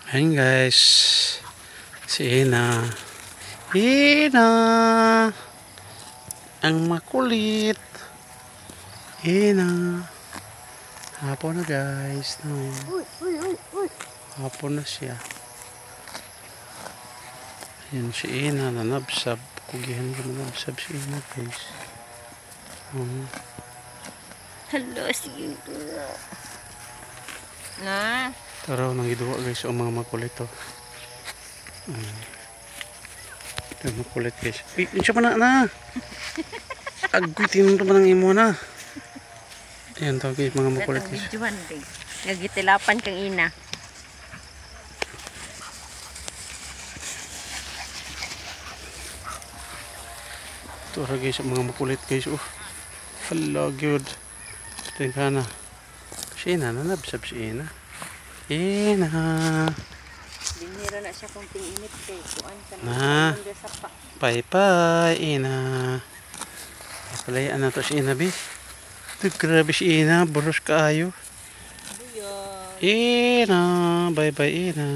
Ayun guys, si Ina. Ina! Ang makulit. Ina. Hapon na guys. No. Hapon na siya. Ayan si Ina, nanabsab. Kugihan ko nanabsab si Ina guys. Hello, sige. Na. Taraw nang iduwa guys ang mga makulit to. Ito makulit guys. Insya pa na. Agoy tinong naman ang imo na. Ayan tawag guys mga makulit guys. Videohan din. Nagitilapan kang ina. Ito guys ang mga makulit guys. Hala good. Tingnan na. Si Ina nanabsab si Ina. Ina. Dinira na siya kung ting-init kay kuan ka Na. Bye bye Ina. Palayaan na to si Ina bi. Ito grabe si Ina. Buros kaayo. Ina. Bye bye Ina.